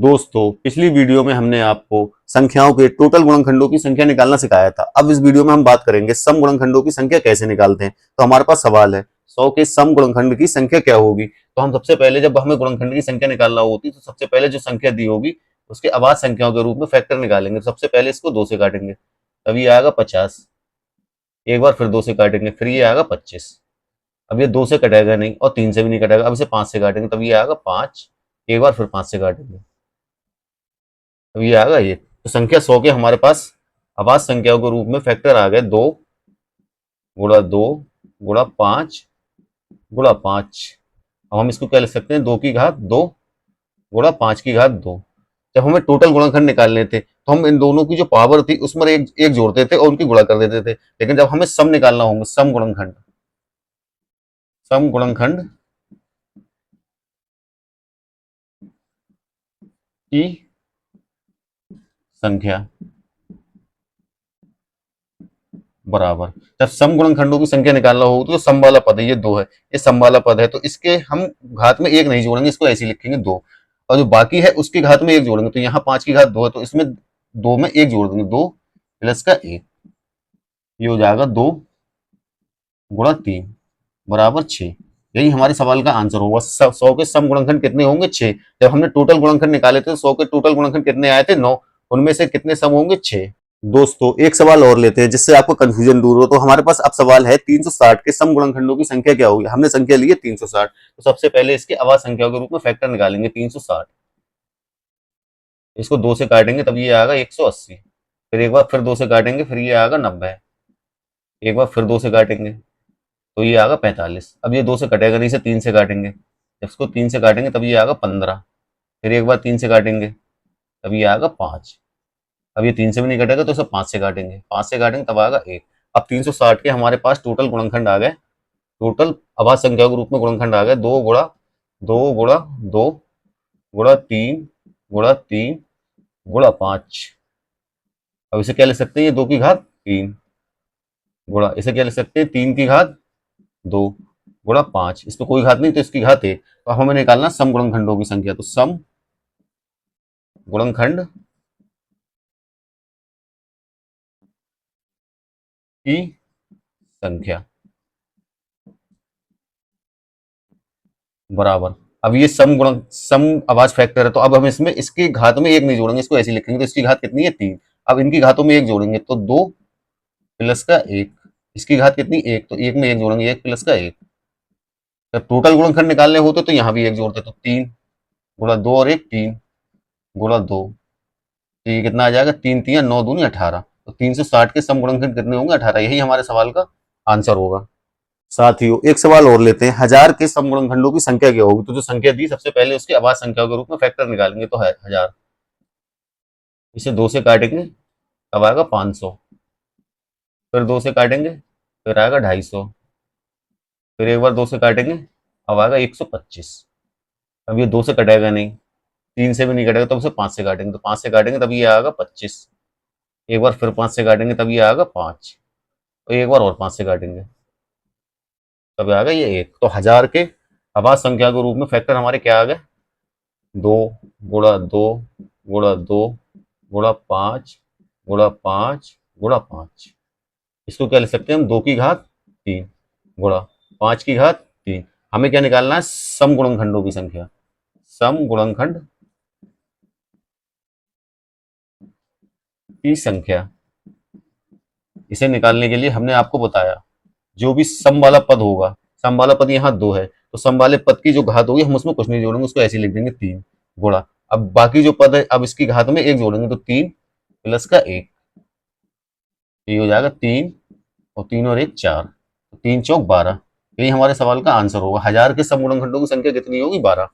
दोस्तों, पिछली वीडियो में हमने आपको संख्याओं के टोटल गुणनखंडों की संख्या निकालना सिखाया था। अब इस वीडियो में हम बात करेंगे सम गुणनखंडों की संख्या कैसे निकालते हैं। तो हमारे पास सवाल है 100 के सम गुणनखंड की संख्या क्या होगी। तो हम सबसे पहले जब हमें गुणनखंड की संख्या निकालना होती तो सबसे पहले जो संख्या दी होगी उसके अभाज्य संख्याओं के रूप में फैक्टर निकालेंगे। तो सबसे पहले इसको 2 से काटेंगे, तब ये आएगा 50। एक बार फिर 2 से काटेंगे, फिर ये आएगा 25। अब ये 2 से कटेगा नहीं और 3 से भी नहीं कटेगा। अब इसे 5 से काटेंगे, तब ये आएगा 5। एक बार फिर 5 से काटेंगे, अब ये आ गया ये। तो संख्या 100 के हमारे पास अभाज्य संख्याओं के रूप में फैक्टर आ गए 2 गुणा 2 गुणा 5 गुणा 5। अब हम इसको क्या लिख सकते हैं, 2 की घात 2 गुणा 5 की घात 2। जब हमें टोटल गुणनखंड निकालने थे तो हम इन दोनों की जो पावर थी उसमें एक एक जोड़ते थे और उनकी गुणा कर देते थे। लेकिन जब हमें सम निकालना होगा, सम गुणनखंड की संख्या बराबर, जब सम गुणनखंडों की संख्या निकालना होगी तो सम वाला पद है, ये 2 है, ये सम वाला पद है, तो इसके हम घात में 1 नहीं जोड़ेंगे, इसको ऐसे ही लिखेंगे 2। और जो बाकी है उसके घात में 1 जोड़ेंगे। तो यहाँ 5 की घात 2 है, तो इसमें 2 में 1 जोड़ देंगे, 2 प्लस का 1, ये हो जाएगा 2 गुणा 3 बराबर 6। यही हमारे सवाल का आंसर होगा। 100 के सम गुणनखंड कितने होंगे, 6। जब हमने टोटल गुणनखंड निकाले थे तो 100 के टोटल गुणनखंड कितने आए थे, 9। उनमें से कितने सम होंगे, 6। दोस्तों, एक सवाल और लेते हैं जिससे आपको कंफ्यूजन दूर हो। तो हमारे पास अब सवाल है 360 के सम गुणनखंडों की संख्या क्या होगी। हमने संख्या ली है 360, तो सबसे पहले इसके अभाज्य संख्याओं के रूप में फैक्टर निकालेंगे 360। इसको 2 से काटेंगे, तब ये आएगा 180। फिर एक बार फिर 2 से काटेंगे, फिर ये आएगा 90। एक बार फिर 2 से काटेंगे तो ये आएगा 45। अब ये 2 से कटेगा नहीं, इसे 3 से काटेंगे, जब इसको 3 से काटेंगे तब ये आएगा 15। फिर एक बार 3 से काटेंगे, तब ये आएगा 5। अब ये 3 से भी नहीं कटेगा तो इसे 5 से काटेंगे, 5 से काटेंगे तब आएगा 1। अब 360 के हमारे पास टोटल गुणनखंड आ गए, टोटल अभाज्य संख्या के रूप में गुणनखंड आ गए 2 गुणा 2 गुणा 2 गुणा 3 गुणा 3 गुणा 5। अब इसे क्या लिख सकते हैं, ये 2 की घात 3 गुणा, इसे क्या लिख सकते हैं, 3 की घात 2 गुणा 5। इस पर कोई घात नहीं तो इसकी घात 1। तो हमें निकालना सम गुणनखंडों की संख्या। तो सम गुणनखंड की संख्या बराबर, अब ये सम अभाज्य फैक्टर है, तो अब हम इसमें इसकी घात में 1 नहीं जोड़ेंगे, इसको ऐसे लिखेंगे। तो इसकी घात कितनी है, 3। अब इनकी घातों में 1 जोड़ेंगे, तो 2 प्लस का 1। इसकी घात कितनी, 1, तो 1 में 1 जोड़ेंगे, 1 प्लस का 1। जब टोटल गुणनखंड निकालने होते तो यहाँ भी 1 जोड़ते, तो 3 गुणा 2 और 1 3 गुणा 2। तो ये कितना आ जाएगा, 3 3 9 दूनी 18। तो 360 के सम गुणनखंड कितने होंगे, 18। यही हमारे सवाल का आंसर होगा। साथियों, एक सवाल और लेते हैं, 1000 के सम गुणनखंडों की संख्या क्या होगी। तो जो संख्या दी सबसे पहले उसके अभाज्य संख्या के रूप में फैक्टर निकालेंगे, तो है 1000। इसे 2 से काटेंगे तब आएगा 500। फिर 2 से काटेंगे, फिर आएगा 250। फिर एक बार 2 से काटेंगे, अब आएगा 125। अब ये 2 से कटेगा नहीं, 3 से भी नहीं कटेगा, तो उसे 5 से काटेंगे, तो 5 से काटेंगे तब ये आएगा 25। एक बार फिर 5 से काटेंगे तब ये आएगा 5। और एक बार और 5 से काटेंगे तब आएगा ये 1। तो 1000 के अभाज्य संख्या के रूप में फैक्टर हमारे क्या आ गए, 2 गुणा 2 गुणा 2 गुणा 5 गुणा 5 गुणा 5। इसको क्या लिख सकते हैं हम, 2 की घात 3 गुणा 5 की घात 3। हमें क्या निकालना है, सम गुणनखंडों की संख्या। सम गुणनखंड की संख्या, इसे निकालने के लिए हमने आपको बताया जो भी सम वाला पद होगा, सम वाला पद यहाँ 2 है, तो सम वाले पद की जो घात होगी हम उसमें कुछ नहीं जोड़ेंगे, उसको ऐसे ही लिख देंगे 3 गुणा। अब बाकी जो पद है, अब इसकी घात में 1 जोड़ेंगे, तो 3 प्लस का 1, ये हो जाएगा 3 और 3 और 1 4, तो 3 चौक 12। यही हमारे सवाल का आंसर होगा। 1000 के सम गुणनखंडों की संख्या कितनी होगी, 12।